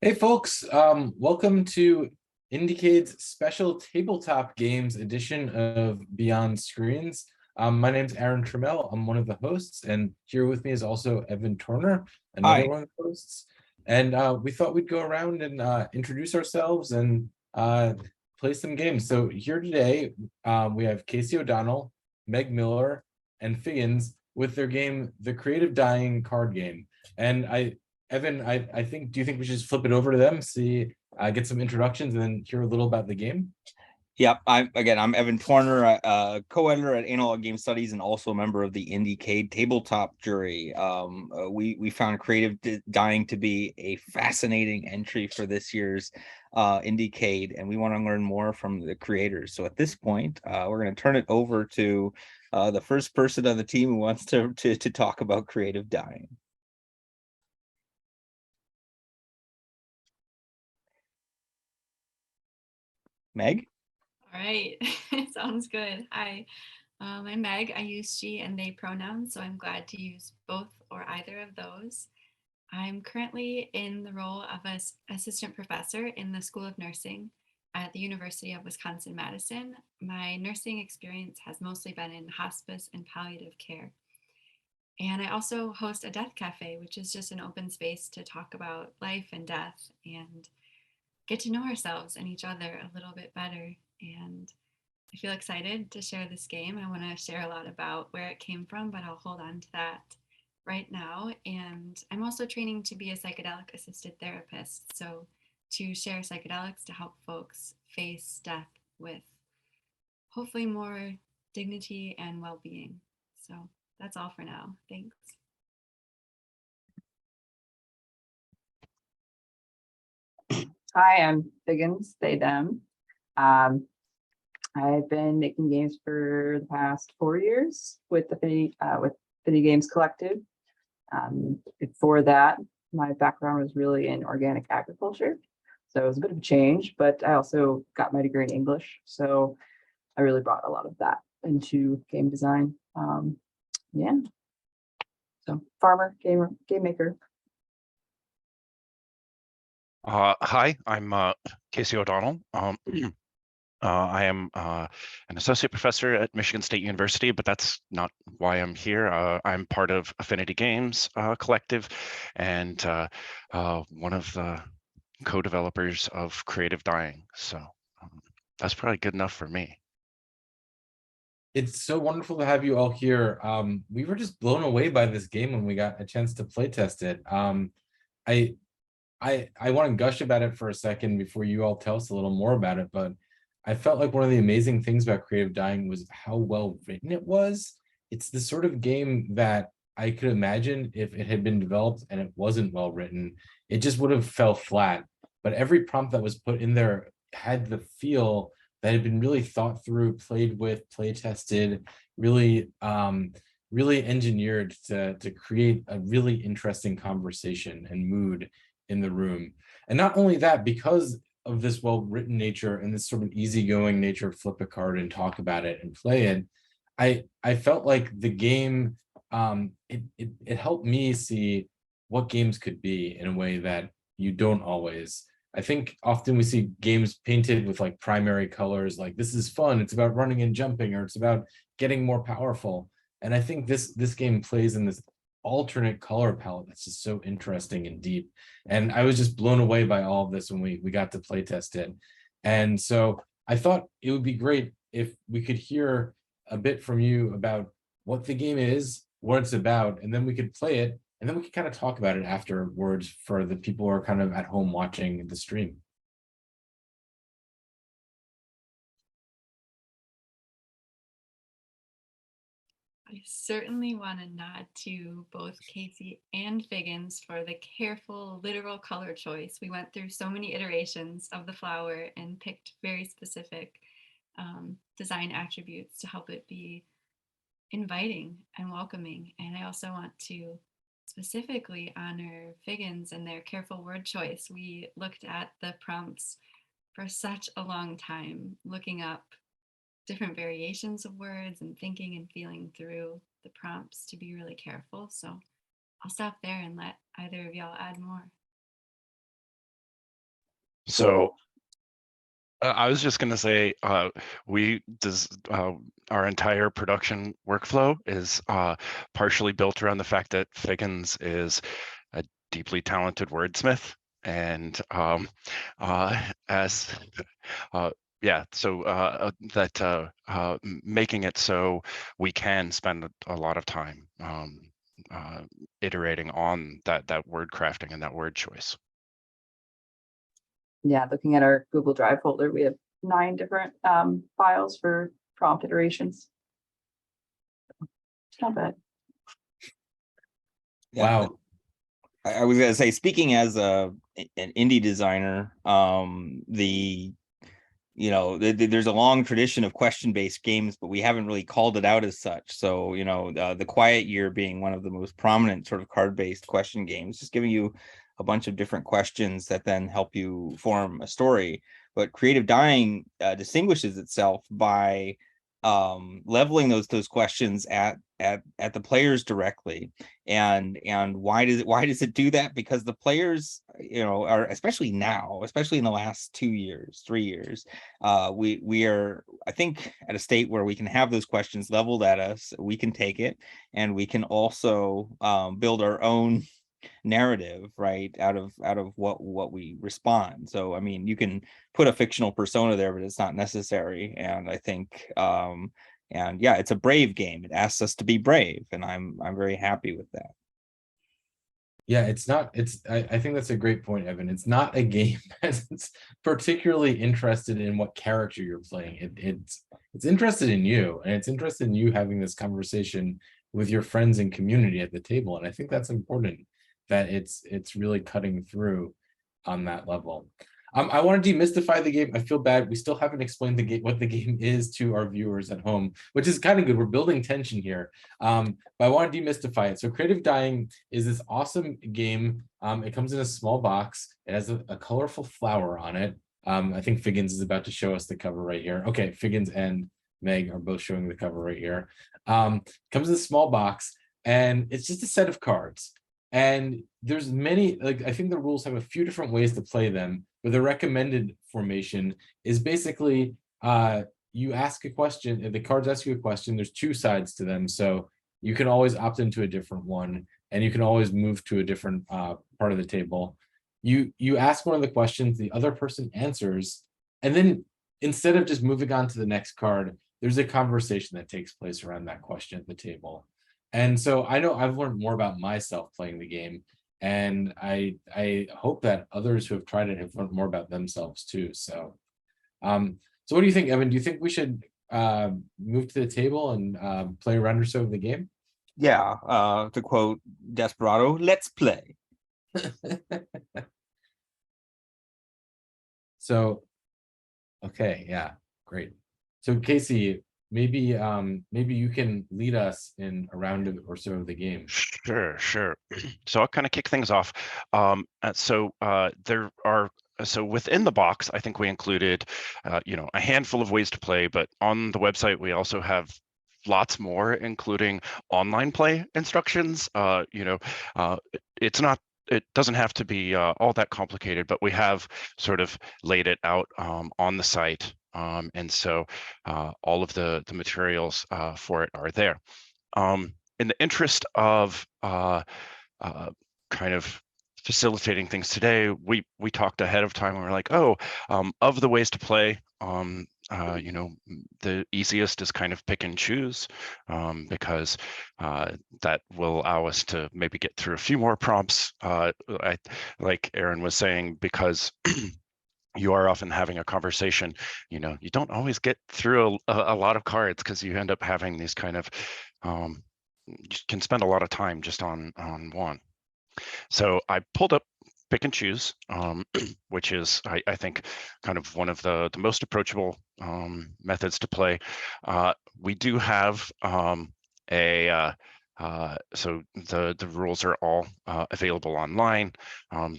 Hey folks, welcome to IndieCade's special tabletop games edition of Beyond Screens. My name's Aaron Trammell. I'm one of the hosts, and here with me is also Evan Turner, another Hi. one of the hosts. And we thought we'd go around and introduce ourselves and play some games. So here today, we have Casey O'Donnell, Meg Miller, and Figgins with their game, The Creative Dying card game. And Evan, I think, do you think we should just flip it over to them, see, get some introductions, and then hear a little about the game? Yep. I'm Evan Torner, co-editor at Analog Game Studies and also a member of the IndieCade tabletop jury. We found Dying to be a fascinating entry for this year's IndieCade, and we want to learn more from the creators. So at this point, we're going to turn it over to the first person on the team who wants to talk about Creative Dying. Meg? All right, sounds good. Hi, I'm Meg. I use she and they pronouns, so I'm glad to use both or either of those. I'm currently in the role of an assistant professor in the School of Nursing at the University of Wisconsin-Madison. My nursing experience has mostly been in hospice and palliative care. And I also host a death cafe, which is just an open space to talk about life and death and get to know ourselves and each other a little bit better. And I feel excited to share this game. I want to share a lot about where it came from, but I'll hold on to that right now. And I'm also training to be a psychedelic assisted therapist. So to share psychedelics to help folks face death with hopefully more dignity and well-being. So that's all for now. Thanks. Hi, I'm Figgins, they, them. I've been making games for the past 4 years with the Affinity Games Collective. Before that, my background was really in organic agriculture. So it was a bit of a change, but I also got my degree in English. So I really brought a lot of that into game design. Yeah. So farmer, game maker. Hi, I'm Casey O'Donnell. I am an associate professor at Michigan State University, but that's not why I'm here. I'm part of Affinity Games Collective and one of the co-developers of Creative Dying. So that's probably good enough for me. It's so wonderful to have you all here. We were just blown away by this game when we got a chance to play test it. I I want to gush about it for a second before you all tell us a little more about it, but I felt like one of the amazing things about Creative Dying was how well written it was. It's the sort of game that I could imagine if it had been developed and it wasn't well written, it just would have fell flat. But every prompt that was put in there had the feel that had been really thought through, played with, play tested, really engineered to create a really interesting conversation and mood in the room. And not only that, because of this well-written nature and this sort of easygoing nature of flip a card and talk about it and play it, I felt like the game it helped me see what games could be in a way that you don't always. I think often we see games painted with like primary colors, like this is fun, it's about running and jumping, or it's about getting more powerful. And I think this game plays in this alternate color palette that's just so interesting and deep. And I was just blown away by all of this when we got to play test it. And so I thought it would be great if we could hear a bit from you about what the game is, what it's about, and then we could play it, and then we could kind of talk about it afterwards for the people who are kind of at home watching the stream. I certainly want to nod to both Casey and Figgins for the careful, literal color choice. We went through so many iterations of the flower and picked very specific design attributes to help it be inviting and welcoming. And I also want to specifically honor Figgins and their careful word choice. We looked at the prompts for such a long time, looking up different variations of words and thinking and feeling through the prompts to be really careful. So I'll stop there and let either of y'all add more. So I was just going to say, our entire production workflow is partially built around the fact that Figgins is a deeply talented wordsmith, and as yeah, so making it so we can spend a lot of time iterating on that word crafting and that word choice. Yeah, looking at our Google Drive folder, we have 9 different files for prompt iterations. It's not bad. Yeah. Wow. I was gonna say, speaking as an indie designer, there's a long tradition of question-based games, but we haven't really called it out as such. So, the Quiet Year being one of the most prominent sort of card-based question games, just giving you a bunch of different questions that then help you form a story. But Creative Dying distinguishes itself by leveling those questions at the players directly. And why does it do that? Because the players, are, especially now, especially in the last 2 years, 3 years, we are, I think, at a state where we can have those questions leveled at us. We can take it, and we can also build our own narrative, right, out of what we respond. So I mean, you can put a fictional persona there, but it's not necessary. And I think and yeah, it's a brave game. It asks us to be brave, and I'm very happy with that. Yeah, I think that's a great point, Evan. It's not a game that's particularly interested in what character you're playing. It's interested in you, and it's interested in you having this conversation with your friends and community at the table. And I think that's important, that it's really cutting through on that level. I want to demystify the game. I feel bad. We still haven't explained the game, what the game is, to our viewers at home, which is kind of good. We're building tension here. But I want to demystify it. So Creative Dying is this awesome game. It comes in a small box. It has a colorful flower on it. I think Figgins is about to show us the cover right here. Okay, Figgins and Meg are both showing the cover right here. Comes in a small box, and it's just a set of cards. And there's many, like, I think the rules have a few different ways to play them, but the recommended formation is basically you ask a question, the cards ask you a question, there's 2 sides to them. So you can always opt into a different one, and you can always move to a different part of the table. You ask one of the questions, the other person answers, and then instead of just moving on to the next card, there's a conversation that takes place around that question at the table. And so I know I've learned more about myself playing the game, and I hope that others who have tried it have learned more about themselves too. So, so what do you think, Evan? Do you think we should move to the table and play a round or so of the game? Yeah, to quote Desperado, let's play. So, okay, yeah, great. So Casey, maybe you can lead us in a round or so of the game. Sure. So I'll kind of kick things off. So within the box, I think we included, a handful of ways to play, but on the website, we also have lots more, including online play instructions. It doesn't have to be all that complicated, but we have sort of laid it out on the site. And so all of the materials for it are there. In the interest of kind of facilitating things today, we talked ahead of time and we're like, of the ways to play, the easiest is kind of pick and choose, because that will allow us to maybe get through a few more prompts. Like Aaron was saying, because you are often having a conversation, you don't always get through a lot of cards, because you end up having these kind of, you can spend a lot of time just on one. So I pulled up pick and choose, which is, I think, kind of one of the most approachable methods to play. We do have so the rules are all available online.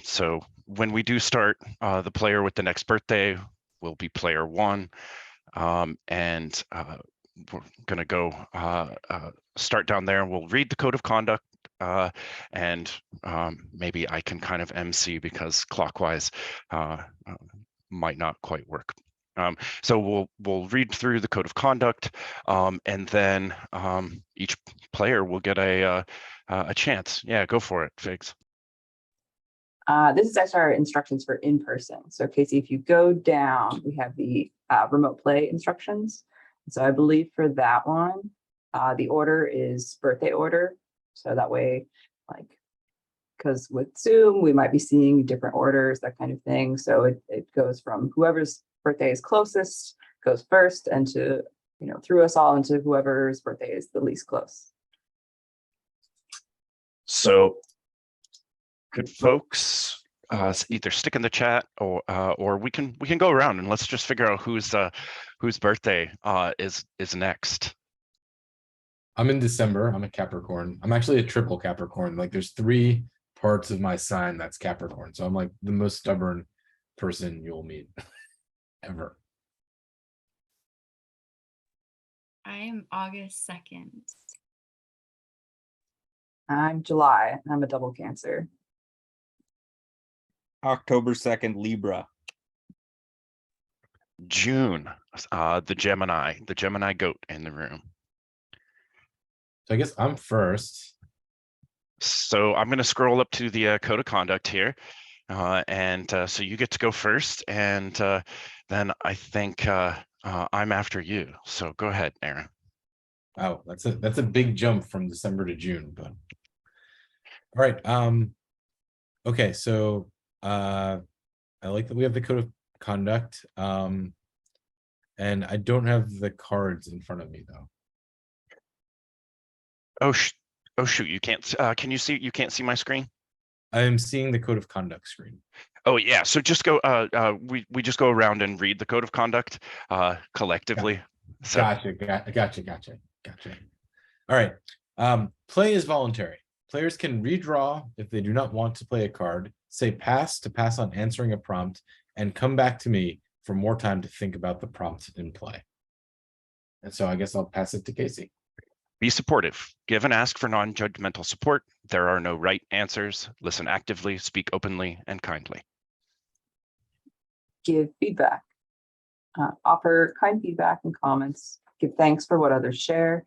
So when we do start, the player with the next birthday will be player 1, and we're going to go start down there, and we'll read the code of conduct and maybe I can kind of MC because clockwise might not quite work. So we'll read through the code of conduct, and then each player will get a chance. Yeah, go for it, Figs. This is actually our instructions for in person. So Casey, if you go down, we have the remote play instructions. So I believe for that one, the order is birthday order. So that way, like, because with Zoom, we might be seeing different orders, that kind of thing. So it goes from whoever's birthday is closest goes first, and to, through us all into whoever's birthday is the least close. So could folks either stick in the chat or we can go around and let's just figure out whose birthday is next. I'm in December. I'm a Capricorn. I'm actually a triple Capricorn. Like there's 3 parts of my sign that's Capricorn. So I'm like the most stubborn person you'll meet ever. I am August 2nd. I'm July. I'm a double Cancer. October 2nd, Libra. June, the Gemini goat in the room. So I guess I'm first. So I'm going to scroll up to the code of conduct here, and so you get to go first, and then I think I'm after you. So go ahead, Aaron. Oh, that's a big jump from December to June, but all right. Okay, so I like that we have the code of conduct. And I don't have the cards in front of me though. Oh shoot, you can't can you see, you can't see my screen? I am seeing the code of conduct screen. Oh yeah, so just go we just go around and read the code of conduct collectively. So Gotcha. All right. Play is voluntary. Players can redraw if they do not want to play a card, say pass to pass on answering a prompt, and come back to me for more time to think about the prompt in play. And so I guess I'll pass it to Casey. be supportive. Give and ask for non-judgmental support. There are no right answers. Listen actively, speak openly and kindly. Give feedback. Offer kind feedback and comments. Give thanks for what others share.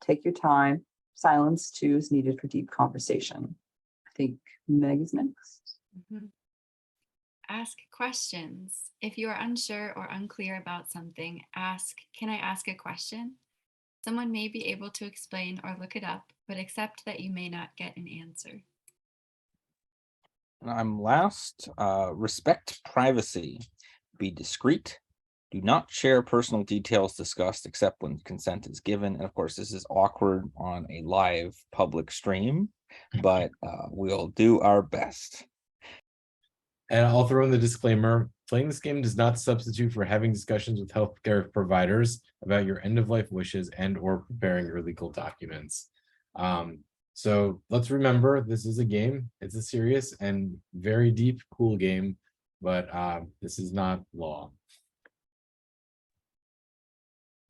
Take your time. Silence too is needed for deep conversation. I think Meg is next. Mm-hmm. Ask questions. If you are unsure or unclear about something, ask, can I ask a question? Someone may be able to explain or look it up, but accept that you may not get an answer. I'm last. Respect privacy. Be discreet. Do not share personal details discussed except when consent is given. And of course, this is awkward on a live public stream, but we'll do our best. And I'll throw in the disclaimer, playing this game does not substitute for having discussions with healthcare providers about your end-of-life wishes and or preparing your legal documents. So let's remember, this is a game. It's a serious and very deep, cool game, but this is not law.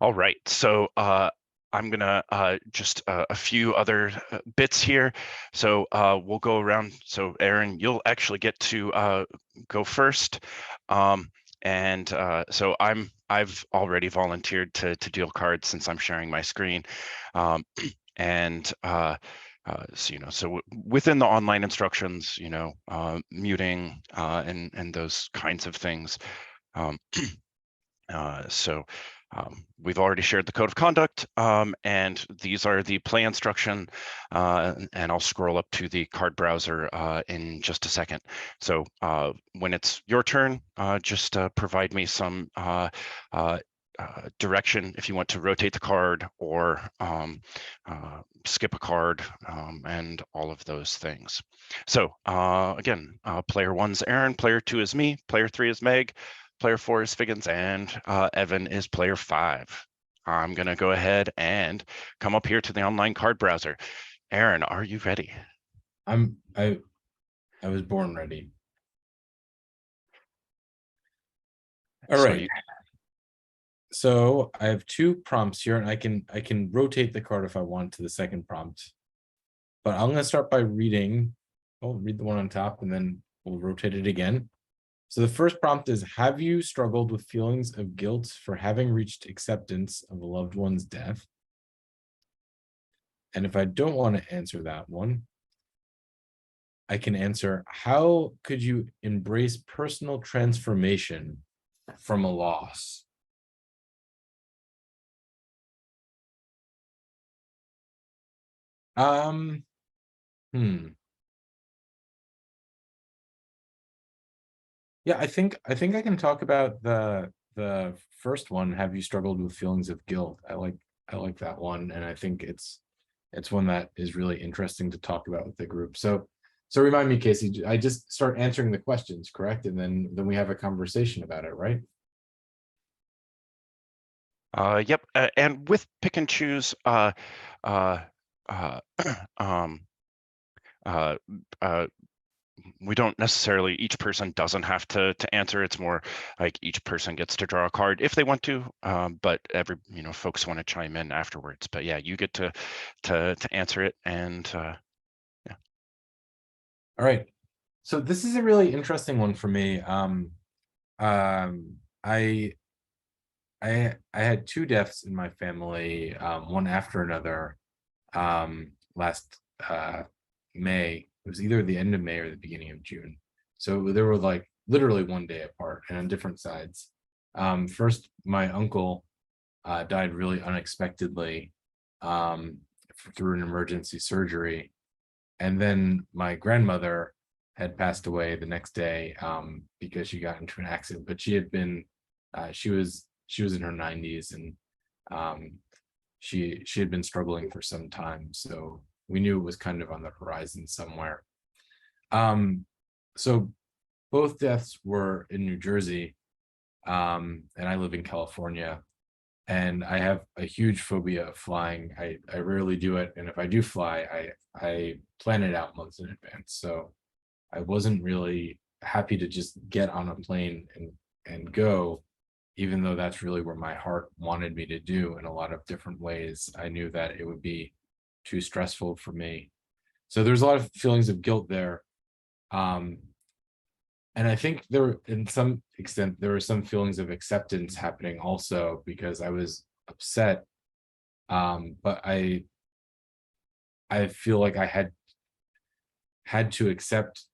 All right, so I'm gonna just a few other bits here. So we'll go around. So Aaron, you'll actually get to go first. And so I've already volunteered to deal cards since I'm sharing my screen. And so so within the online instructions, muting and those kinds of things. We've already shared the code of conduct, and these are the play instruction, and I'll scroll up to the card browser in just a second. So when it's your turn, just provide me some direction if you want to rotate the card or skip a card, and all of those things. So again, player 1's Aaron, player 2 is me, player 3 is Meg, player 4 is Figgins, and Evan is player 5. I'm gonna go ahead and come up here to the online card browser. Aaron, are you ready? I was born ready. All right. So I have 2 prompts here, and I can rotate the card if I want to the second prompt. but I'm going to start by reading. I'll read the one on top and then we'll rotate it again. So the first prompt is, have you struggled with feelings of guilt for having reached acceptance of a loved one's death? And if I don't want to answer that one, I can answer, how could you embrace personal transformation from a loss? Yeah, I think I can talk about the first one. Have you struggled with feelings of guilt? I like that one, and I think it's one that is really interesting to talk about with the group. So remind me, Casey, I just start answering the questions, correct? And then we have a conversation about it, right? Yep. And with pick and choose, we don't necessarily, each person doesn't have to answer. It's more like each person gets to draw a card if they want to, but folks want to chime in afterwards. But yeah, you get to answer it, and yeah. All right. So this is a really interesting one for me. I had two deaths in my family, one after another, last May. It was either the end of May or the beginning of June. So they were like literally one day apart and on different sides. First, my uncle died really unexpectedly through an emergency surgery. And then my grandmother had passed away the next day because she got into an accident, but she had been, she was in her 90s, and she had been struggling for some time. So we knew it was kind of on the horizon somewhere. So both deaths were in New Jersey, and I live in California, and I have a huge phobia of flying. I rarely do it, and if I do fly, I plan it out months in advance. So I wasn't really happy to just get on a plane and go, even though that's really where my heart wanted me to do in a lot of different ways. I knew that it would be too stressful for me. So there's a lot of feelings of guilt there. And I think there, in some extent, there were some feelings of acceptance happening also, because I was upset. But I feel like I had to accept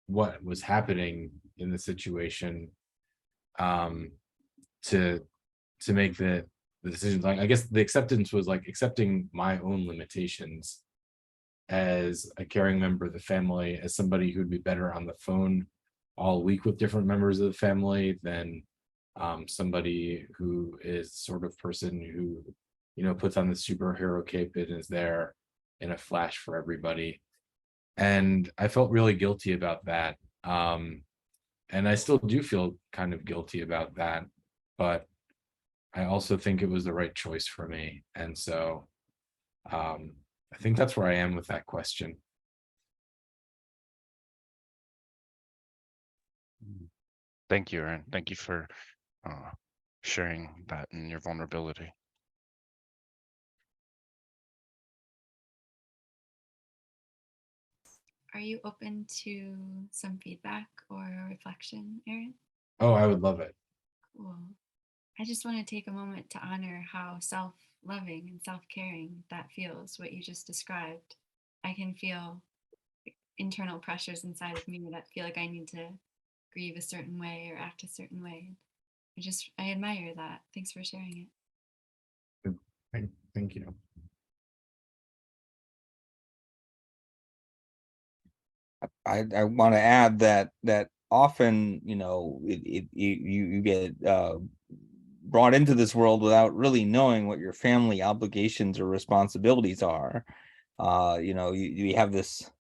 what was happening in the situation, to make the decision. Like, I guess the acceptance was like accepting my own limitations as a caring member of the family, as somebody who'd be better on the phone all week with different members of the family than somebody who is sort of person who, puts on the superhero cape and is there in a flash for everybody. And I felt really guilty about that. And I still do feel kind of guilty about that, but I also think it was the right choice for me. And so I think that's where I am with that question. Thank you, Aaron. Thank you for sharing that and your vulnerability. Are you open to some feedback or reflection, Aaron? Oh, I would love it. Cool. I just want to take a moment to honor how self-loving and self-caring that feels, what you just described. I can feel internal pressures inside of me that feel like I need to grieve a certain way or act a certain way. I admire that. Thanks for sharing it. Thank you. I want to add that often, you get brought into this world without really knowing what your family obligations or responsibilities are. You have this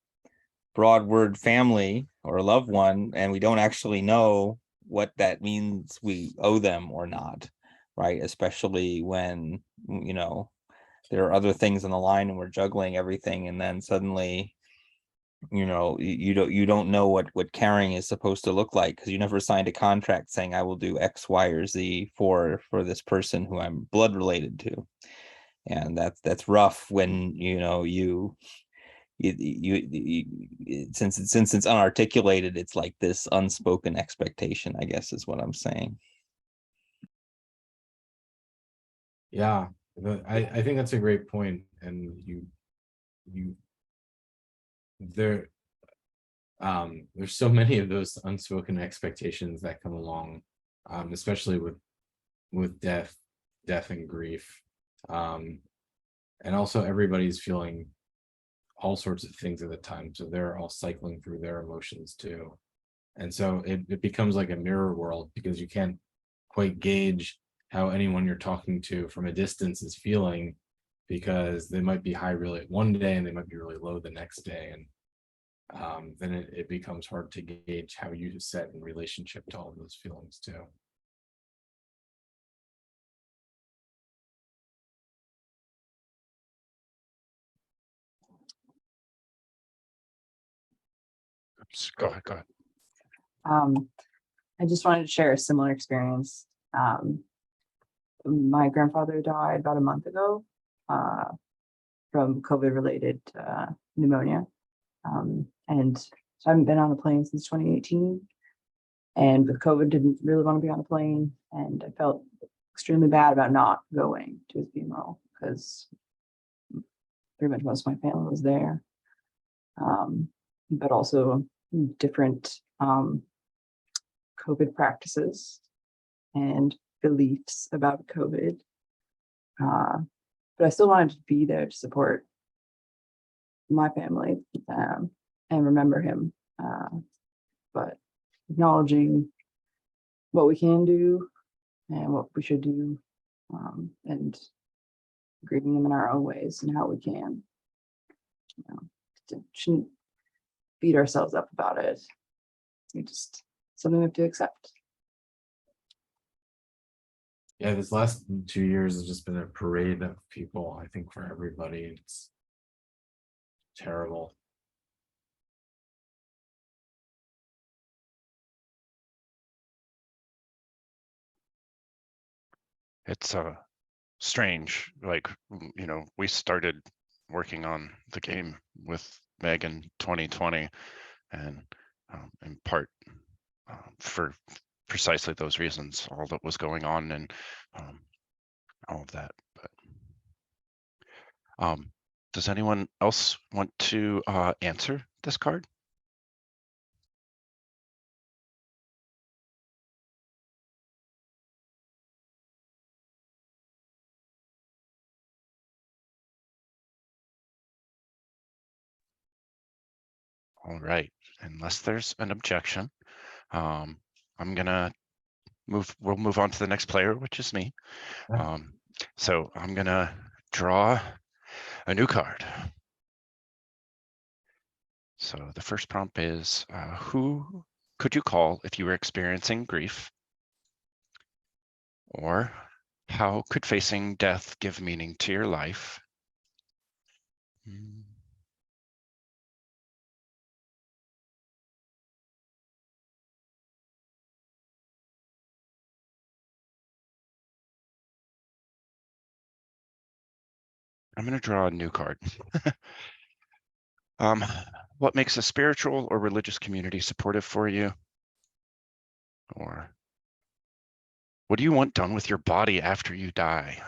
broad word family or a loved one, and we don't actually know what that means we owe them or not, right? Especially when, there are other things on the line and we're juggling everything, and then suddenly, you don't know what caring is supposed to look like, because you never signed a contract saying I will do X, Y, or Z for this person who I'm blood related to. And that's rough when you since it's unarticulated, it's like this unspoken expectation, I guess is what I'm saying. Yeah, I think that's a great point, and there's so many of those unspoken expectations that come along, especially with death and grief, and also everybody's feeling all sorts of things at the time, so they're all cycling through their emotions too, and so it becomes like a mirror world, because you can't quite gauge how anyone you're talking to from a distance is feeling, because they might be high really one day and they might be really low the next day, and then it becomes hard to gauge how you set in relationship to all those feelings too. Oops, go ahead. I just wanted to share a similar experience. My grandfather died about a month ago from COVID-related pneumonia. And so I haven't been on a plane since 2018. And with COVID, didn't really want to be on a plane. And I felt extremely bad about not going to his funeral, because pretty much most of my family was there. But also different COVID practices and beliefs about COVID. But I still wanted to be there to support my family and remember him. But acknowledging what we can do and what we should do, and grieving them in our own ways and how we can. Shouldn't beat ourselves up about it. It's just something we have to accept. Yeah, this last 2 years has just been a parade of people, I think, for everybody. It's terrible. It's strange. Like, we started working on the game with Meg in 2020, and in part for precisely those reasons, all that was going on and all of that. But does anyone else want to answer this card? All right, unless there's an objection, we'll move on to the next player, which is me. Yeah. So I'm gonna draw a new card. So the first prompt is, who could you call if you were experiencing grief? Or how could facing death give meaning to your life? I'm going to draw a new card. What makes a spiritual or religious community supportive for you? Or what do you want done with your body after you die?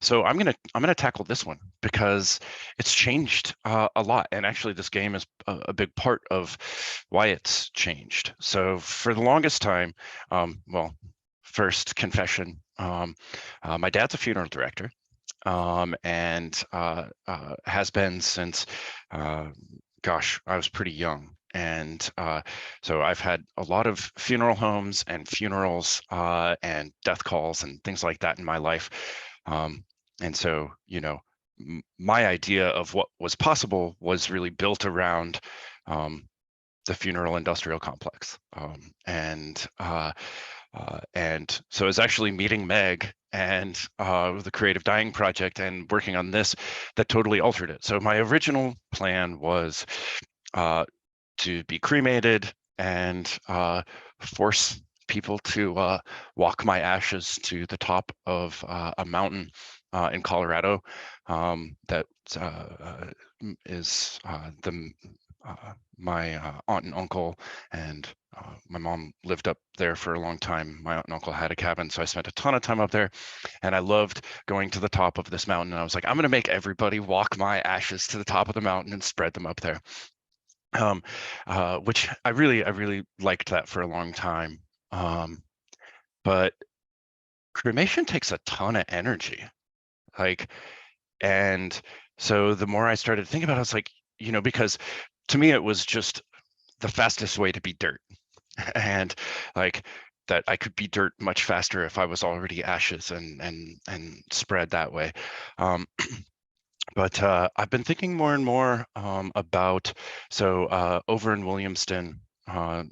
So I'm gonna tackle this one because it's changed a lot, and actually this game is a big part of why it's changed. So for the longest time, well, first confession, my dad's a funeral director, and has been since, gosh, I was pretty young. And so I've had a lot of funeral homes and funerals and death calls and things like that in my life. And so, my idea of what was possible was really built around the funeral industrial complex. And so it's actually meeting Meg and the Creative Dying Project and working on this that totally altered it. So my original plan was to be cremated and force people to walk my ashes to the top of a mountain in Colorado. That is my aunt and uncle, and my mom lived up there for a long time. My aunt and uncle had a cabin, so I spent a ton of time up there, and I loved going to the top of this mountain. And I was like, I'm going to make everybody walk my ashes to the top of the mountain and spread them up there. Which I really liked that for a long time. But cremation takes a ton of energy, like, and so the more I started thinking about it, I was like, because to me it was just the fastest way to be dirt, and like that I could be dirt much faster if I was already ashes and spread that way. But I've been thinking more and more about, over in Williamston,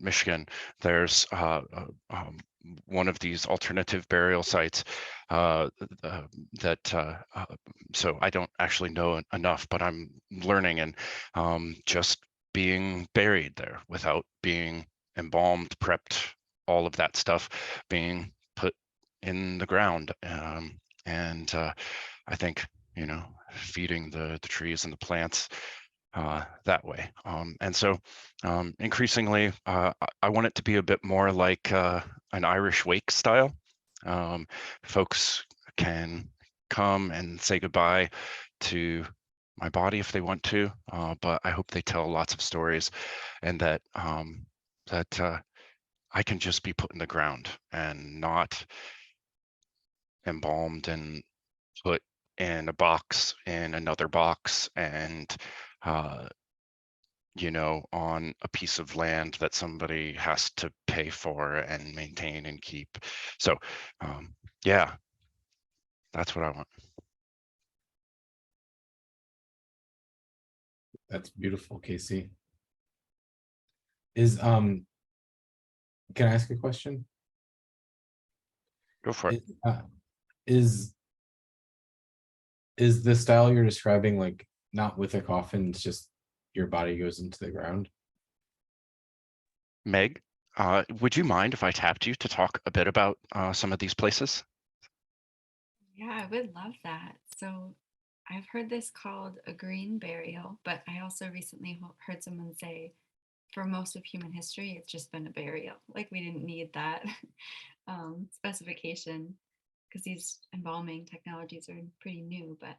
Michigan, there's one of these alternative burial sites so I don't actually know enough, but I'm learning, and just being buried there without being embalmed, prepped, all of that stuff being put in the ground. And I think, feeding the trees and the plants that way. And so increasingly, I want it to be a bit more like an Irish wake style. Folks can come and say goodbye to my body if they want to, but I hope they tell lots of stories, and that I can just be put in the ground and not embalmed and put in a box, in another box, and on a piece of land that somebody has to pay for and maintain and keep. So yeah, that's what I want. That's beautiful, Casey. Can I ask a question? Go for it. Is the style you're describing like not with a coffin, it's just your body goes into the ground? Meg, would you mind if I tapped you to talk a bit about some of these places? Yeah, I would love that. So I've heard this called a green burial, but I also recently heard someone say for most of human history, it's just been a burial. Like we didn't need that specification because these embalming technologies are pretty new, but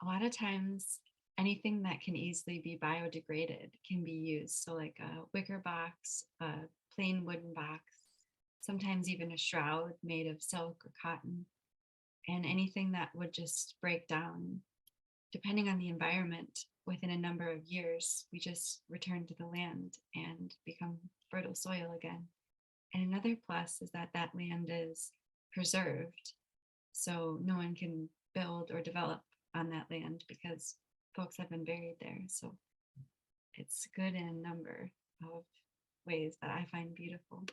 a lot of times anything that can easily be biodegraded can be used. So like a wicker box, a plain wooden box, sometimes even a shroud made of silk or cotton, and anything that would just break down depending on the environment within a number of years, we just return to the land and become fertile soil again. And another plus is that that land is preserved, so no one can build or develop on that land because folks have been buried there. So it's good in a number of ways that I find beautiful.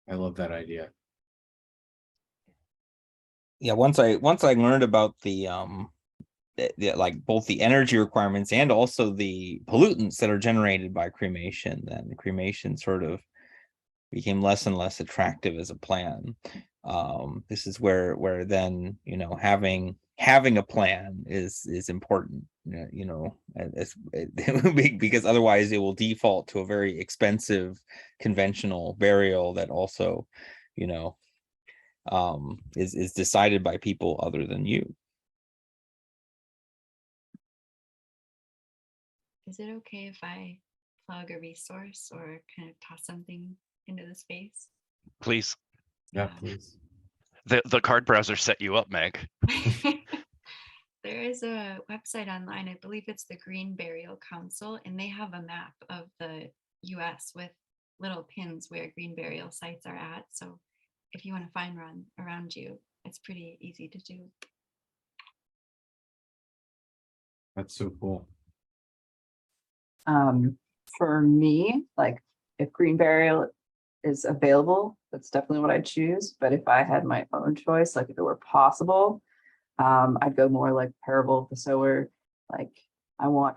I love that idea. Yeah, once I learned about the like both the energy requirements and also the pollutants that are generated by cremation, then the cremation sort of became less and less attractive as a plan. This is where then having a plan is important, because otherwise it will default to a very expensive conventional burial that also is decided by people other than you. Is it okay if I plug a resource or kind of toss something into the space? Please. Yeah, please. The card browser set you up, Meg. There is a website online, I believe it's the Green Burial Council, and they have a map of the US with little pins where green burial sites are at. So if you want to find one around you, it's pretty easy to do. That's so cool. For me, like if green burial is available, that's definitely what I'd choose. But if I had my own choice, like if it were possible, I'd go more like Parable of the Sower. Like I want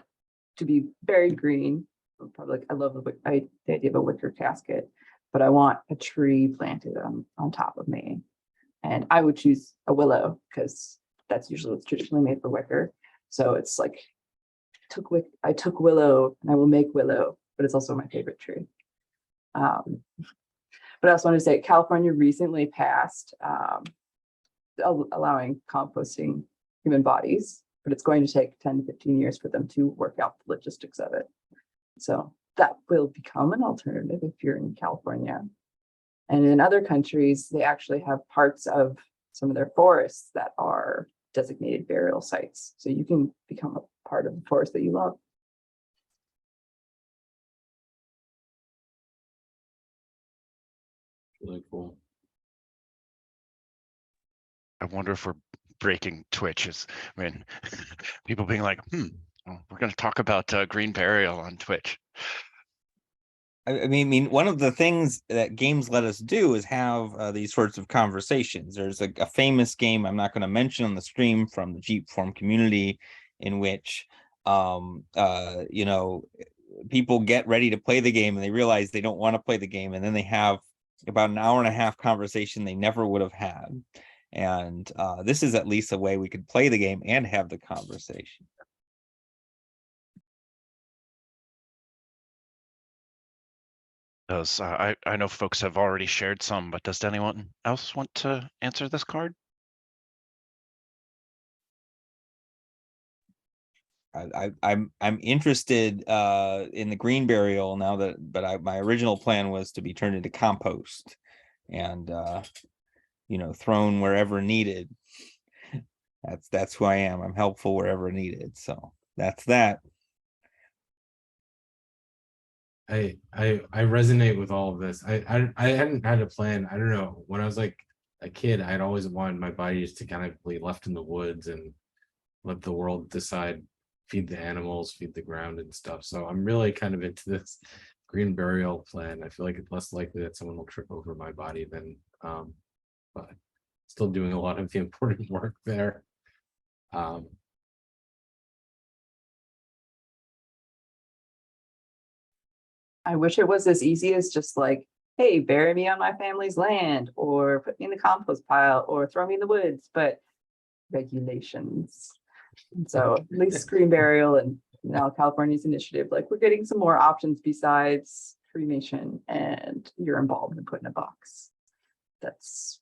to be very green, probably I love the idea of a wicker casket, but I want a tree planted on top of me. And I would choose a willow because that's usually what's traditionally made for wicker. So it's like I took willow and I will make willow, but it's also my favorite tree. But I also want to say California recently passed allowing composting human bodies, but it's going to take 10 to 15 years for them to work out the logistics of it. So that will become an alternative if you're in California. And in other countries, they actually have parts of some of their forests that are designated burial sites. So you can become a part of the forest that you love. Really cool. I wonder if we're breaking Twitch. I mean, people being like, well, we're going to talk about green burial on Twitch. I mean, one of the things that games let us do is have these sorts of conversations. There's a famous game I'm not going to mention on the stream from the Jeep Form community, in which, you know, people get ready to play the game and they realize they don't want to play the game, and then they have about an hour and a half conversation they never would have had. And this is at least a way we could play the game and have the conversation. I know folks have already shared some, but does anyone else want to answer this card? I'm interested in the green burial now but my original plan was to be turned into compost and you know, thrown wherever needed. That's who I am. I'm helpful wherever needed. So that's that. I resonate with all of this. I hadn't had a plan. I don't know. When I was like a kid, I'd always wanted my body just to kind of be left in the woods and let the world decide, feed the animals, feed the ground and stuff. So I'm really kind of into this green burial plan. I feel like it's less likely that someone will trip over my body than but still doing a lot of the important work there. I wish it was as easy as just like, hey, bury me on my family's land, or put me in the compost pile, or throw me in the woods, but regulations. And so at least green burial and now California's initiative, like we're getting some more options besides cremation and you're embalmed and put in a box that's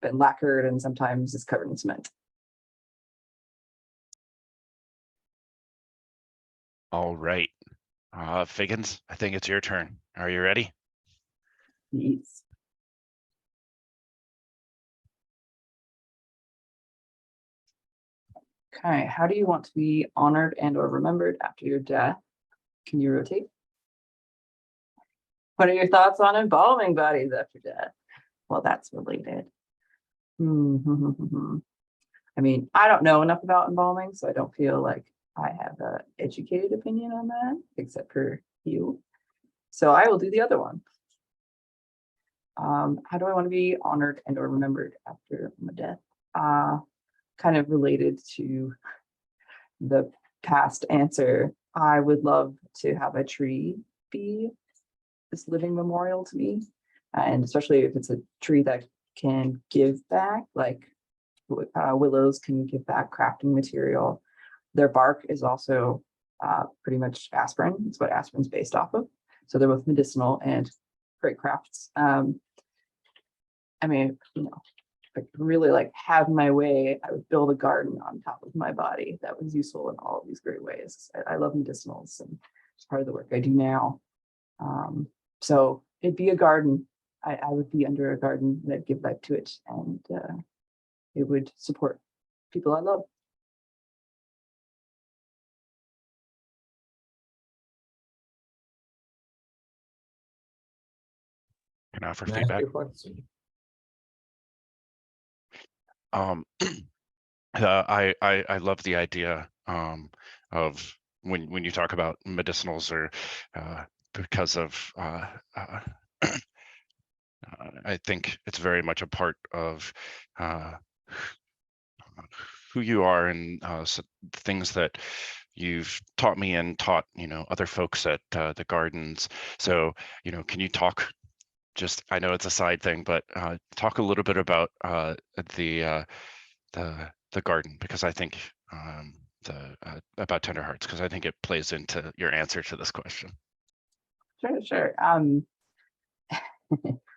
been lacquered and sometimes is covered in cement. All right. Figgins, I think it's your turn. Are you ready? Yes. Okay, how do you want to be honored and or remembered after your death? Can you rotate? What are your thoughts on embalming bodies after death? Well, that's related. I mean, I don't know enough about embalming, so I don't feel like I have an educated opinion on that, except for you. So I will do the other one. How do I want to be honored and or remembered after my death? Kind of related to the past answer. I would love to have a tree be this living memorial to me, and especially if it's a tree that can give back, like willows can give back crafting material. Their bark is also pretty much aspirin. It's what aspirin's based off of. So they're both medicinal and great crafts. I mean, you know, if I could really like have my way, I would build a garden on top of my body that was useful in all of these great ways. I love medicinals and it's part of the work I do now. So it'd be a garden. I would be under a garden and I'd give life to it, and it would support people I love. Can I offer Can I ask feedback? you a question? I love the idea of when you talk about medicinals or because of I think it's very much a part of who you are and things that you've taught me and taught, other folks at the gardens. So, can you talk just, I know it's a side thing, but talk a little bit about the garden, because I think about Tender Hearts, because I think it plays into your answer to this question. Sure.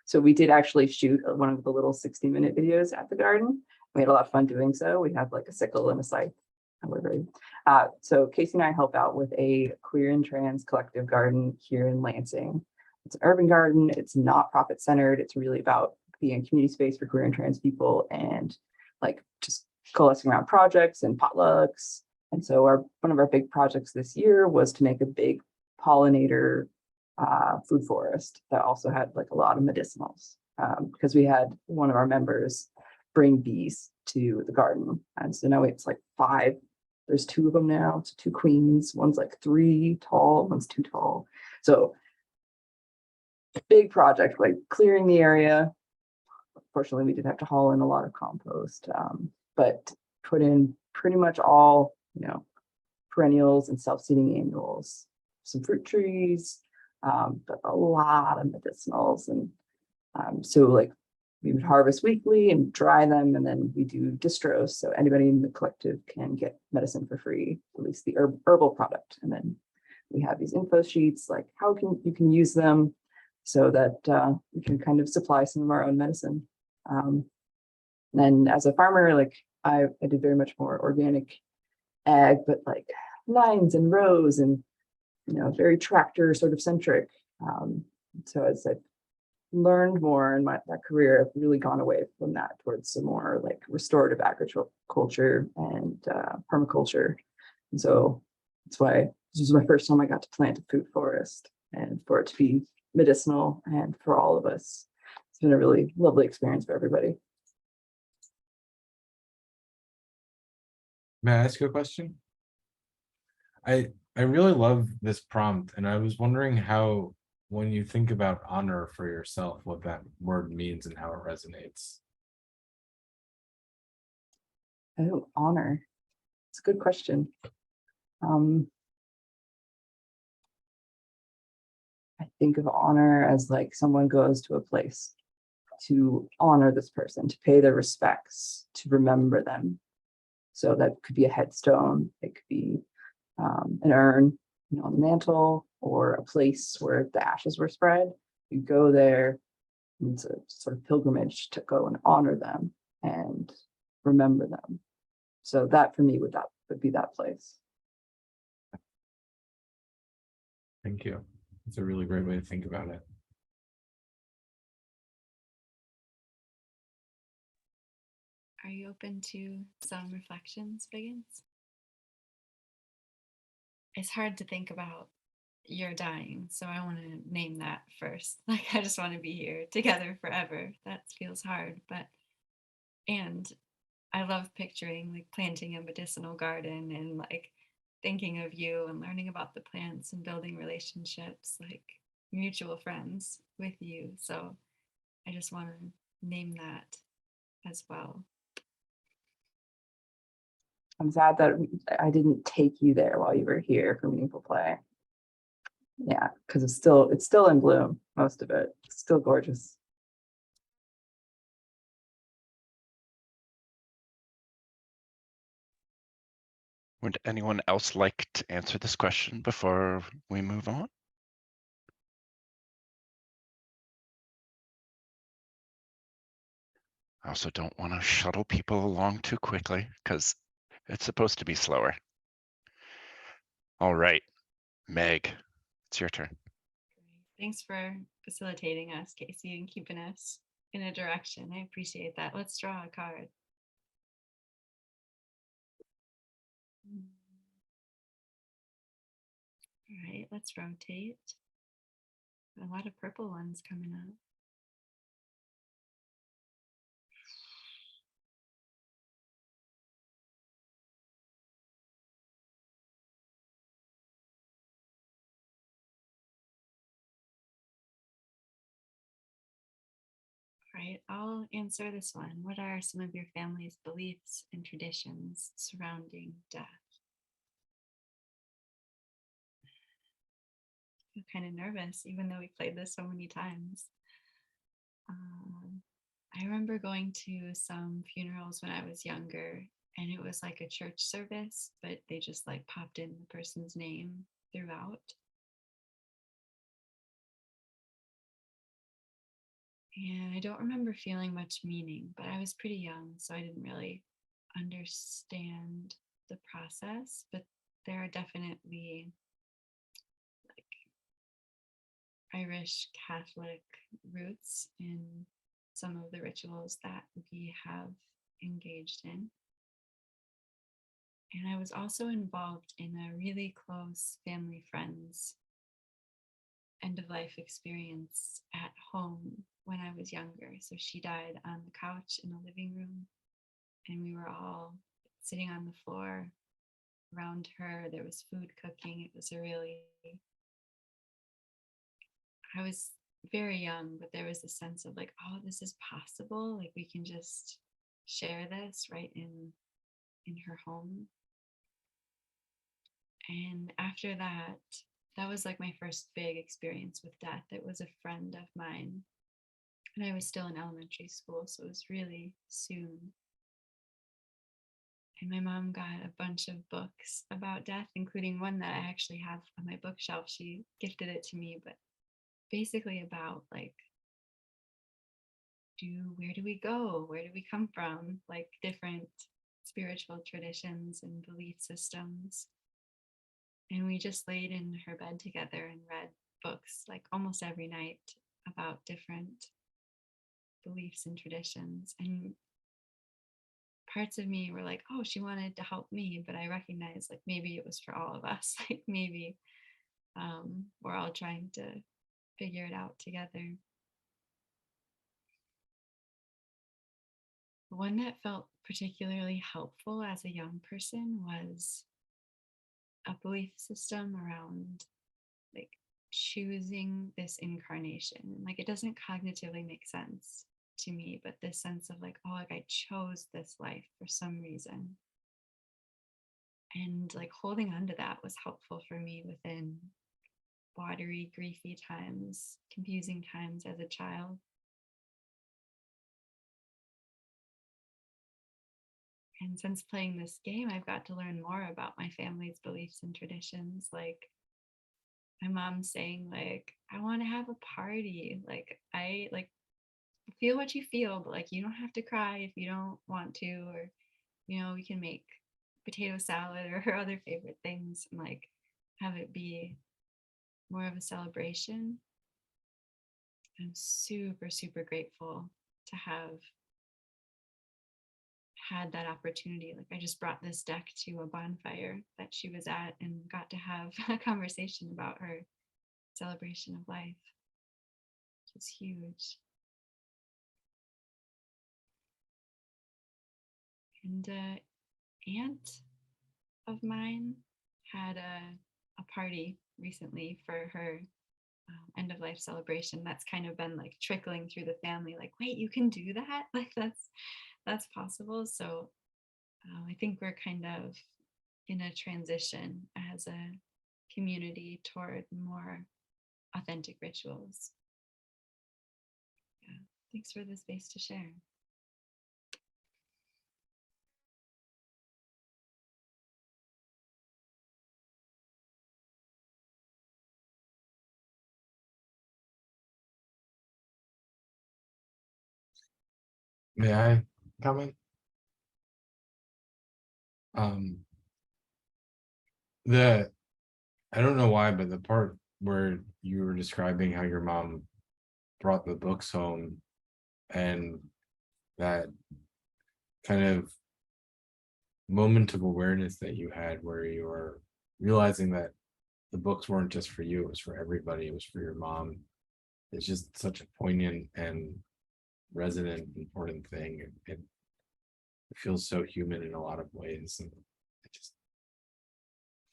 So we did actually shoot one of the little 60-minute videos at the garden. We had a lot of fun doing so. We have like a sickle and a scythe. However, so Casey and I help out with a queer and trans collective garden here in Lansing. It's an urban garden. It's not profit centered. It's really about being a community space for queer and trans people, and like just coalescing around projects and potlucks. And so one of our big projects this year was to make a big pollinator food forest that also had like a lot of medicinals, because we had one of our members bring bees to the garden. And so now it's like 5. There's 2 of them now. It's 2 queens. One's like 3 tall, one's 2 tall. So big project, like clearing the area. Fortunately, we did have to haul in a lot of compost, but put in pretty much all, perennials and self-seeding annuals, some fruit trees, but a lot of medicinals. And so like we would harvest weekly and dry them, and then we do distros. So anybody in the collective can get medicine for free, at least the herbal product. And then we have these info sheets, like how you can use them so that we can kind of supply some of our own medicine. Then as a farmer, like I did very much more organic ag, but like lines and rows and, very tractor sort of centric. So as I've learned more in that career, I've really gone away from that towards some more like restorative agriculture and permaculture. And so that's why this was my first time I got to plant a food forest, and for it to be medicinal and for all of us. It's been a really lovely experience for everybody. May I ask you a question? I really love this prompt, and I was wondering how, when you think about honor for yourself, what that word means and how it resonates. Oh, honor. It's a good question. I think of honor as like someone goes to a place to honor this person, to pay their respects, to remember them. So that could be a headstone. It could be an urn, on the mantle, or a place where the ashes were spread. You go there, and it's a sort of pilgrimage to go and honor them and remember them. So that for me would be that place. Thank you. It's a really great way to think about it. Are you open to some reflections, Biggins? It's hard to think about you're dying, so I want to name that first. Like, I just want to be here together forever. That feels hard, and I love picturing like planting a medicinal garden and like thinking of you and learning about the plants and building relationships, like mutual friends with you. So I just want to name that as well. I'm sad that I didn't take you there while you were here for meaningful play. Yeah, because it's still in bloom, most of it. It's still gorgeous. Would anyone else like to answer this question before we move on? I also don't want to shuttle people along too quickly because it's supposed to be slower. All right, Meg, it's your turn. Thanks for facilitating us, Casey, and keeping us in a direction. I appreciate that. Let's draw a card. All right, let's rotate. A lot of purple ones coming up. All right, I'll answer this one. What are some of your family's beliefs and traditions surrounding death? feel kind of nervous, even though we played this so many times. I remember going to some funerals when I was younger, and it was like a church service, but they just like popped in the person's name throughout. And I don't remember feeling much meaning, but I was pretty young, so I didn't really understand the process. But there are definitely like Irish Catholic roots in some of the rituals that we have engaged in. And I was also involved in a really close family friend's end of life experience at home when I was younger. So she died on the couch in the living room, and we were all sitting on the floor around her. There was food cooking. It was I was very young, but there was a sense of like, oh, this is possible. Like we can just share this right in her home. And after that, that was like my first big experience with death. It was a friend of mine, and I was still in elementary school, so it was really soon. And my mom got a bunch of books about death, including one that I actually have on my bookshelf. She gifted it to me, but basically about like, where do we go? Where do we come from? Like different spiritual traditions and belief systems. And we just laid in her bed together and read books like almost every night about different beliefs and traditions. And parts of me were like, oh, she wanted to help me, but I recognized like maybe it was for all of us. Like maybe we're all trying to figure it out together. The one that felt particularly helpful as a young person was a belief system around like choosing this incarnation. Like it doesn't cognitively make sense to me, but this sense of like, oh, like I chose this life for some reason. And like holding on to that was helpful for me within watery, griefy times, confusing times as a child. And since playing this game, I've got to learn more about my family's beliefs and traditions. Like my mom saying like, I want to have a party. Like I like feel what you feel, but like you don't have to cry if you don't want to, or we can make potato salad or her other favorite things and like have it be more of a celebration. I'm super, super grateful to have had that opportunity. Like I just brought this deck to a bonfire that she was at and got to have a conversation about her celebration of life, which is huge. And an aunt of mine had a party recently for her end of life celebration. That's kind of been like trickling through the family, like, wait, you can do that? Like that's possible. So I think we're kind of in a transition as a community toward more authentic rituals. Yeah, thanks for the space to share. May I comment? I don't know why, but the part where you were describing how your mom brought the books home and that kind of moment of awareness that you had where you were realizing that the books weren't just for you, it was for everybody, it was for your mom. It's just such a poignant and resonant, important thing. It feels so human in a lot of ways, and I just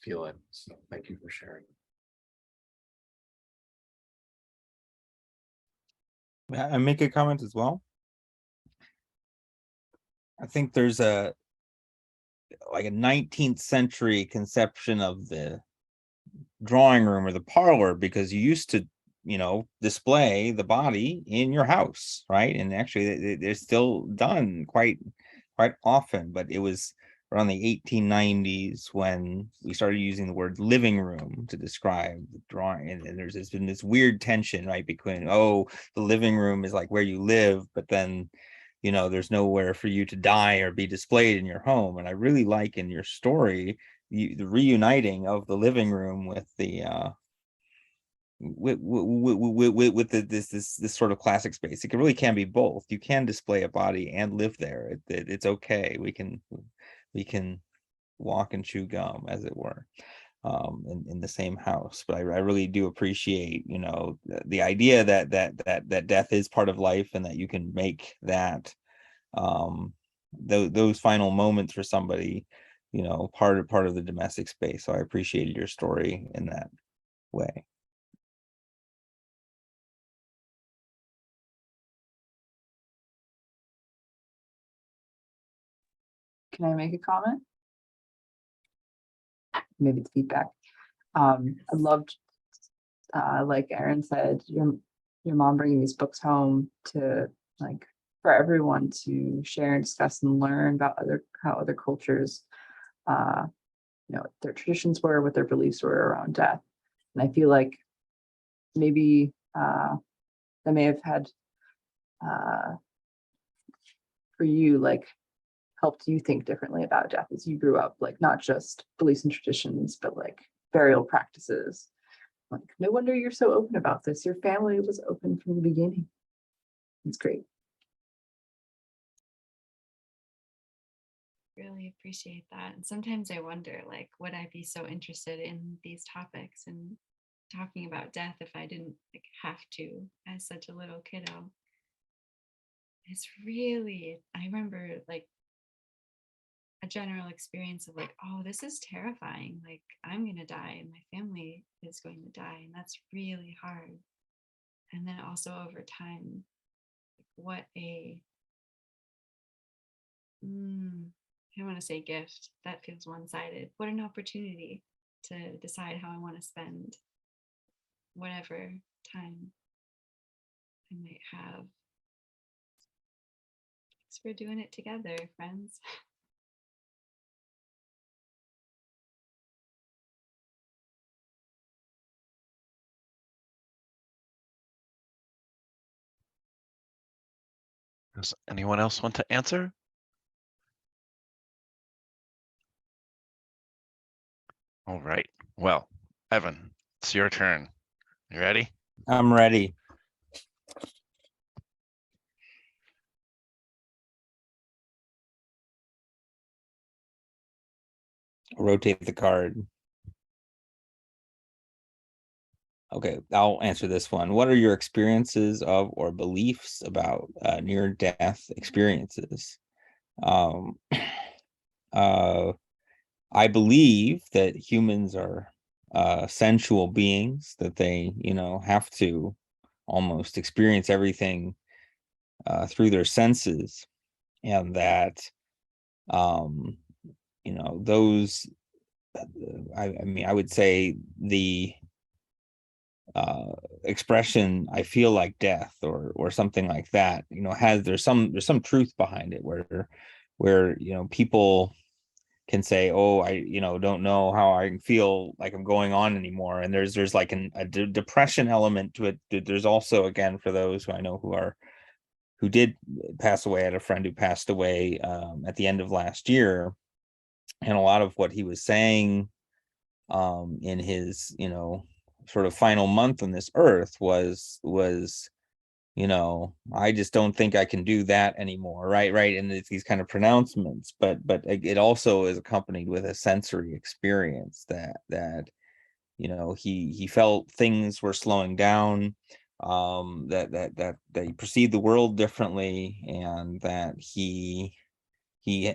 feel it. So thank you for sharing. May I make a comment as well? I think there's a 19th century conception of the drawing room or the parlor, because you used to, you know, display the body in your house, right? And actually they're still done quite often, but it was around the 1890s when we started using the word living room to describe the drawing. And there's been this weird tension, right, between, oh, the living room is like where you live, but then, you know, there's nowhere for you to die or be displayed in your home. And I really like in your story the reuniting of the living room with the with this sort of classic space. It really can be both. You can display a body and live there. It's okay. We can walk and chew gum, as it were, in the same house. But I really do appreciate, you know, the idea that death is part of life, and that you can make that those final moments for somebody, you know, part of the domestic space. So I appreciated your story in that way. Can I make a comment? Maybe it's feedback. I loved, like Erin said, your mom bringing these books home to, like, for everyone to share and discuss and learn about how other cultures, you know, their traditions were, what their beliefs were around death. And I feel like maybe that may have had for you, like, helped you think differently about death as you grew up, like not just beliefs and traditions, but like burial practices. Like, no wonder you're so open about this. Your family was open from the beginning. It's great. Really appreciate that. And sometimes I wonder, like, would I be so interested in these topics and talking about death if I didn't like have to as such a little kiddo? It's really, I remember like a general experience of like, oh, this is terrifying. Like, I'm going to die and my family is going to die. And that's really hard. And then also over time, like, what a, I don't want to say gift. That feels one-sided. What an opportunity to decide how I want to spend whatever time I might have. Thanks for doing it together, friends. Does anyone else want to answer? All right. Well, Evan, it's your turn. You ready? I'm ready. Rotate the card. Okay, I'll answer this one. What are your experiences of or beliefs about near-death experiences? I believe that humans are sensual beings, that they, you know, have to almost experience everything through their senses, and that, you know, those, I mean, I would say the expression "I feel like death" or something like that, you know, there's some truth behind it, where you know, people can say, oh, I, you know, don't know how I feel like I'm going on anymore, and there's like a depression element to it. There's also, again, for those who I know who did pass away, I had a friend who passed away at the end of last year, and a lot of what he was saying in his, you know, sort of final month on this earth was, you know, I just don't think I can do that anymore, right, and it's these kind of pronouncements, but it also is accompanied with a sensory experience that you know, he felt things were slowing down, that he perceived the world differently, and that he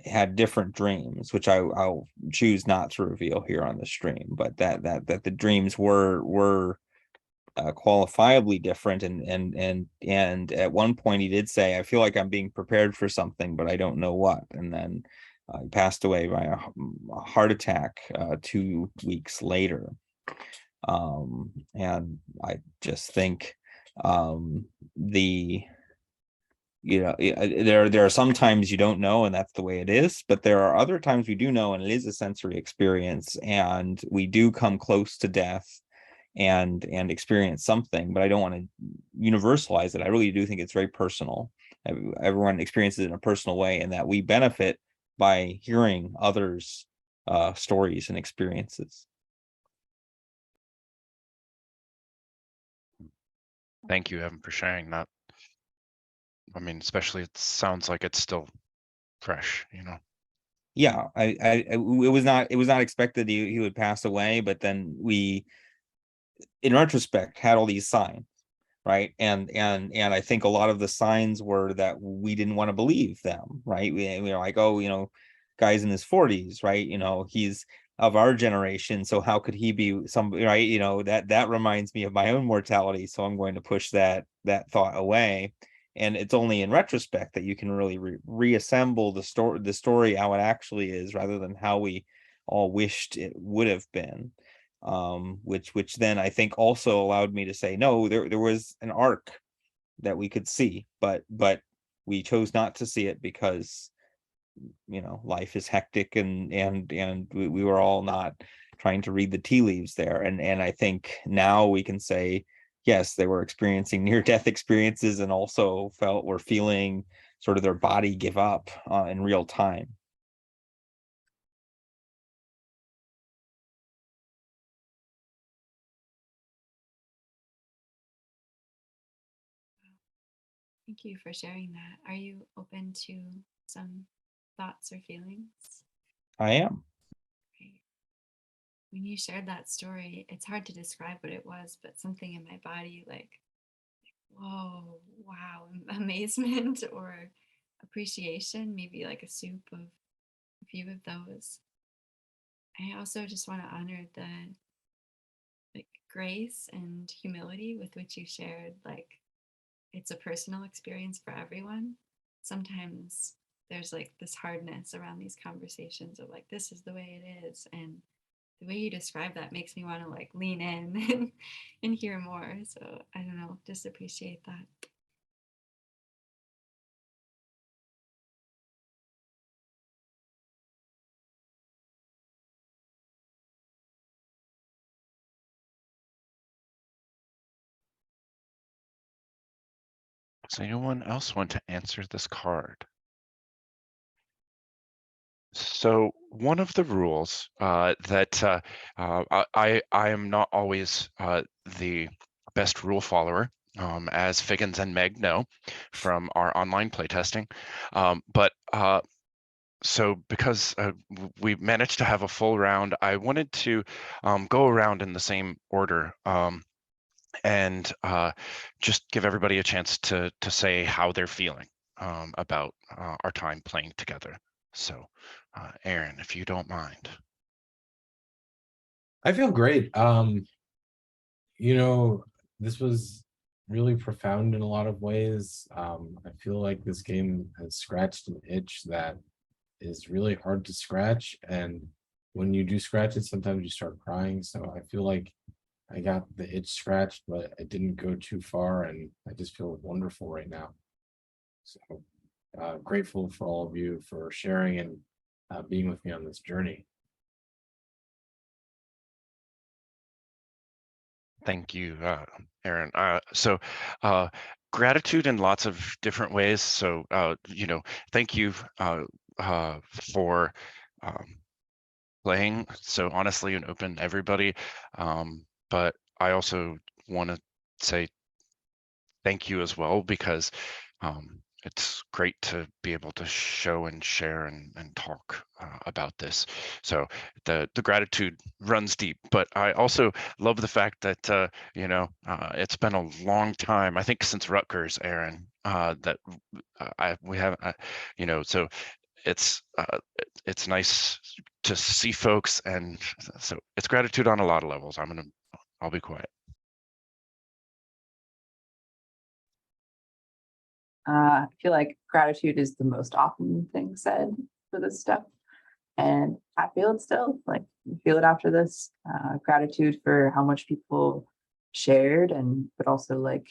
had different dreams, which I'll choose not to reveal here on the stream, but that the dreams were qualifiably different, and at one point he did say, I feel like I'm being prepared for something, but I don't know what. And then he passed away by a heart attack 2 weeks later. And I just think there are some times you don't know, and that's the way it is, but there are other times we do know, and it is a sensory experience, and we do come close to death and experience something. But I don't want to universalize it. I really do think it's very personal. Everyone experiences it in a personal way, and that we benefit by hearing others' stories and experiences. Thank you, Evan, for sharing that. I mean, especially it sounds like it's still fresh, you know. Yeah, it was not expected he would pass away, but then we, in retrospect, had all these signs, right? And I think a lot of the signs were that we didn't want to believe them, right? We were like, oh, guy's in his 40s, right? He's of our generation, so how could he be some, right? That reminds me of my own mortality, so I'm going to push that thought away. And it's only in retrospect that you can really reassemble the story how it actually is, rather than how we all wished it would have been. Which then I think also allowed me to say, no, there was an arc that we could see, but we chose not to see it because life is hectic, and we were all not trying to read the tea leaves there. And I think now we can say, yes, they were experiencing near-death experiences, and also were feeling sort of their body give up in real time. Thank you for sharing that. Are you open to some thoughts or feelings? I am. Right. When you shared that story, it's hard to describe what it was, but something in my body like, whoa, wow, amazement or appreciation, maybe like a soup of a few of those. I also just want to honor the like grace and humility with which you shared, like it's a personal experience for everyone. Sometimes there's like this hardness around these conversations of like, this is the way it is. And the way you describe that makes me want to like lean in and hear more. So I don't know, just appreciate that. Does anyone else want to answer this card? So one of the rules that I am not always the best rule follower, as Figgins and Meg know from our online playtesting, but so because we managed to have a full round, I wanted to go around in the same order, and just give everybody a chance to say how they're feeling about our time playing together. So Aaron, if you don't mind. I feel great. This was really profound in a lot of ways. I feel like this game has scratched an itch that is really hard to scratch, and when you do scratch it, sometimes you start crying. So I feel like I got the itch scratched, but it didn't go too far, and I just feel wonderful right now. So grateful for all of you for sharing and being with me on this journey. Thank you, Aaron. So gratitude in lots of different ways. So thank you for playing so honestly and open to everybody. But I also want to say thank you as well, because it's great to be able to show and share and talk about this. So the gratitude runs deep, but I also love the fact that it's been a long time, I think since Rutgers, Aaron, that we haven't, so it's nice to see folks, and so it's gratitude on a lot of levels. I'll be quiet. I feel like gratitude is the most often thing said for this stuff. And I feel it still, like I feel it after this. Gratitude for how much people shared, but also like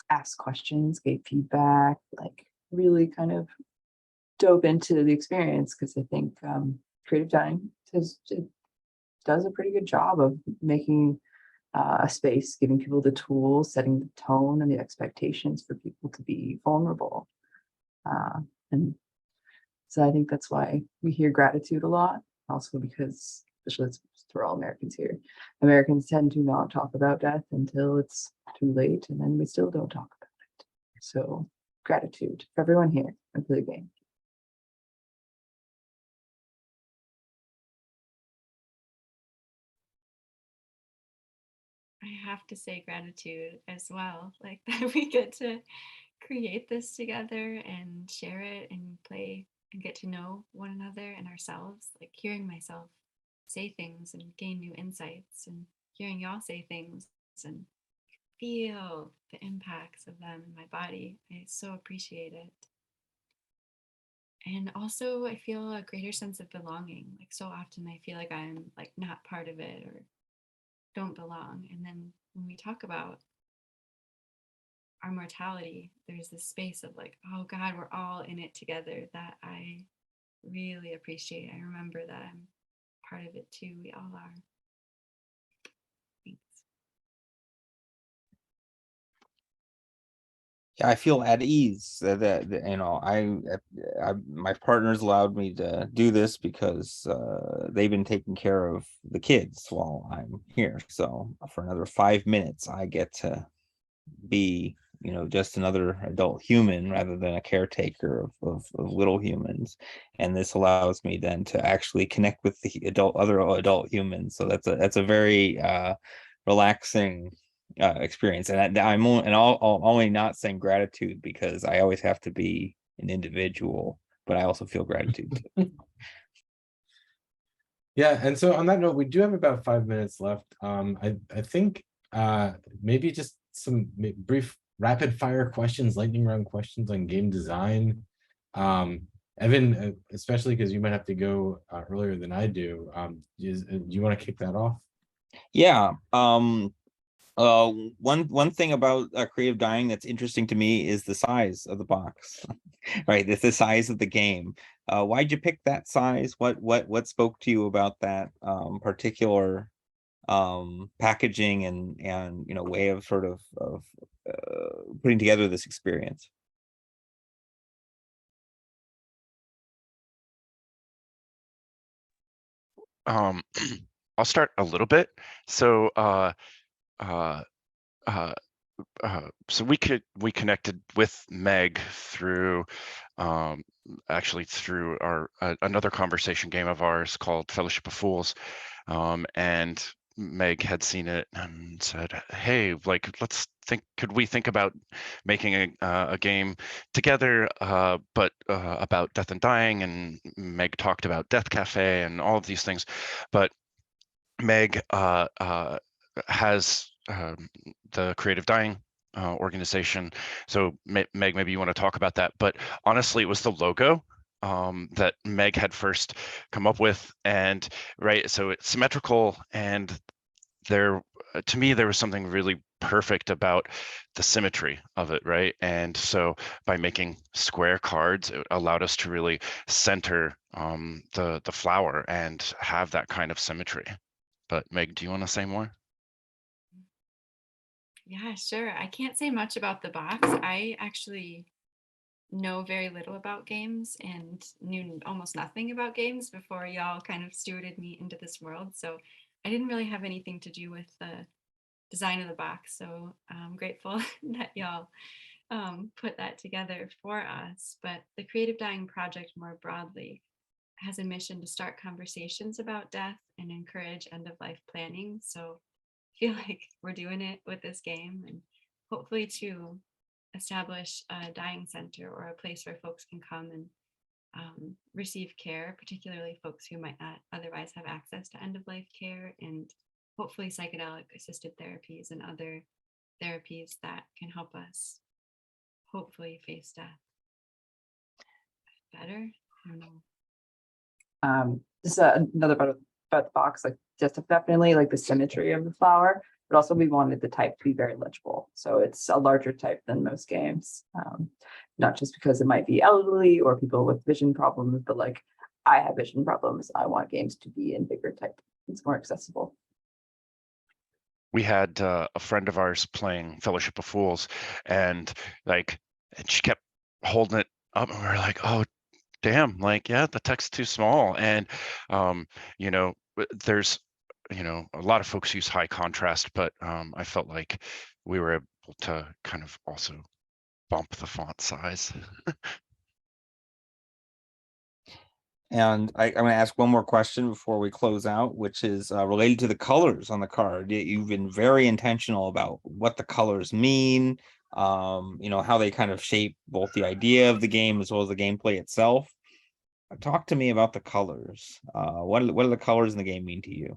asked questions, gave feedback, like really kind of dove into the experience, because I think creative dining does a pretty good job of making a space, giving people the tools, setting the tone and the expectations for people to be vulnerable. And so I think that's why we hear gratitude a lot. Also because, especially for all Americans here, Americans tend to not talk about death until it's too late, and then we still don't talk about it. So gratitude for everyone here and for the game. I have to say gratitude as well, like that we get to create this together and share it and play and get to know one another and ourselves. Like hearing myself say things and gain new insights, and hearing y'all say things and feel the impacts of them in my body. I so appreciate it. And also I feel a greater sense of belonging. Like so often I feel like I'm like not part of it or don't belong. And then when we talk about our mortality, there's this space of like, oh God, we're all in it together, that I really appreciate. I remember that I'm part of it too. We all are. Thanks. Yeah, I feel at ease that you know my partners allowed me to do this because they've been taking care of the kids while I'm here. So for another 5 minutes, I get to be, you know, just another adult human rather than a caretaker of little humans. And this allows me then to actually connect with the other adult humans. So that's a very relaxing experience. And I'll only not saying gratitude because I always have to be an individual, but I also feel gratitude too. Yeah, and so on that note, we do have about 5 minutes left. I think maybe just some brief rapid fire questions, lightning round questions on game design. Evan, especially because you might have to go earlier than I do. Do you want to kick that off? Yeah. One thing about creative dining that's interesting to me is the size of the box. Right, it's the size of the game. Why'd you pick that size? What spoke to you about that particular packaging and you know, way of sort of putting together this experience? I'll start a little bit. So uh uh so we connected with Meg through actually through our another conversation game of ours called Fellowship of Fools, and Meg had seen it and said, hey, like, let's think, could we think about making a game together, but about death and dying? And Meg talked about Death Cafe and all of these things, but Meg has the Creative Dying organization. So Meg, maybe you want to talk about that. But honestly, it was the logo that Meg had first come up with, and right, so it's symmetrical, and there, to me, there was something really perfect about the symmetry of it, right? And so by making square cards, it allowed us to really center the flower and have that kind of symmetry. But Meg, do you want to say more? Yeah, sure. I can't say much about the box. I actually know very little about games and knew almost nothing about games before y'all kind of stewarded me into this world. So I didn't really have anything to do with the design of the box. So I'm grateful that y'all put that together for us. But the Creative Dying Project more broadly has a mission to start conversations about death and encourage end of life planning. So I feel like we're doing it with this game, and hopefully to establish a dying center or a place where folks can come and receive care, particularly folks who might not otherwise have access to end of life care, and hopefully psychedelic assisted therapies and other therapies that can help us hopefully face death better. I don't know. Just another about the box, like just definitely like the symmetry of the flower, but also we wanted the type to be very legible. So it's a larger type than most games, not just because it might be elderly or people with vision problems, but like I have vision problems. I want games to be in bigger type. It's more accessible. We had a friend of ours playing Fellowship of Fools, and she kept holding it up, and we were like, oh damn, like, yeah, the text's too small. And you know, there's a lot of folks use high contrast, but I felt like we were able to kind of also bump the font size. And I'm going to ask one more question before we close out, which is related to the colors on the card. You've been very intentional about what the colors mean, how they kind of shape both the idea of the game as well as the gameplay itself. Talk to me about the colors. What do the colors in the game mean to you?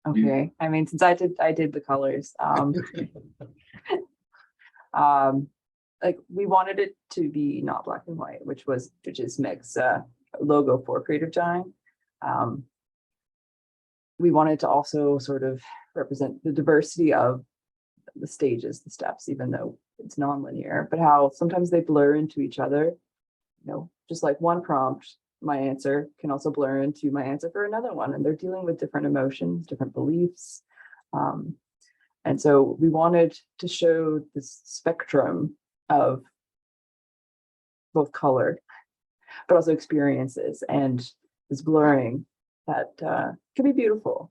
Okay, I mean, since I did the colors, like we wanted it to be not black and white, which is Meg's logo for creative design. We wanted to also sort of represent the diversity of the stages, the steps, even though it's non-linear, but how sometimes they blur into each other. Just like one prompt, my answer can also blur into my answer for another one, and they're dealing with different emotions, different beliefs. And so we wanted to show this spectrum of both color, but also experiences, and this blurring that can be beautiful.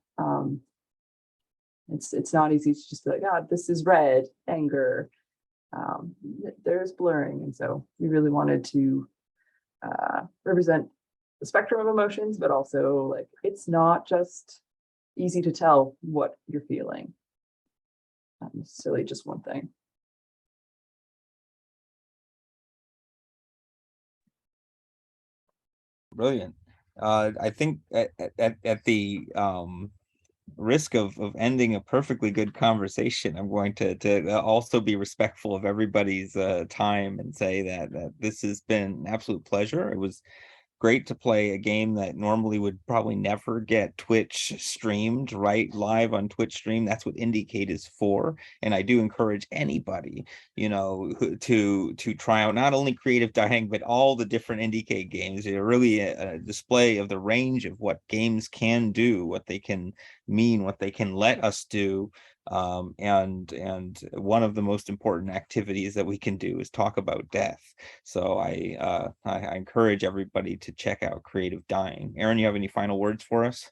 It's not easy to just be like, God, this is red, anger. There's blurring, and so we really wanted to represent the spectrum of emotions, but also like it's not just easy to tell what you're feeling. Not necessarily just one thing. Brilliant. I think at the risk of ending a perfectly good conversation, I'm going to also be respectful of everybody's time and say that this has been an absolute pleasure. It was great to play a game that normally would probably never get Twitch streamed, right? Live on Twitch stream. That's what IndieCade is for. And I do encourage anybody, to try out not only Creative Dying, but all the different IndieCade games. They're really a display of the range of what games can do, what they can mean, what they can let us do. And one of the most important activities that we can do is talk about death. So I encourage everybody to check out Creative Dying. Aaron, you have any final words for us?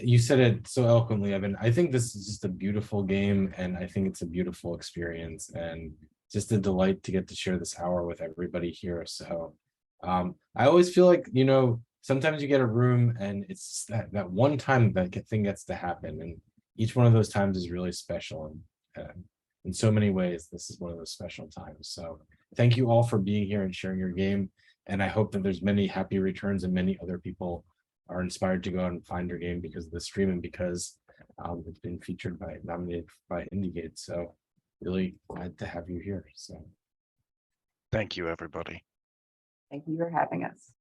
You said it so eloquently, Evan. I think this is just a beautiful game, and I think it's a beautiful experience, and just a delight to get to share this hour with everybody here. So I always feel like, sometimes you get a room and it's that one time that thing gets to happen, and each one of those times is really special. And in so many ways, this is one of those special times. So thank you all for being here and sharing your game. And I hope that there's many happy returns and many other people are inspired to go out and find your game because of the stream and because it's been nominated by IndieCade. So really glad to have you here. So Thank you, everybody. Thank you for having us.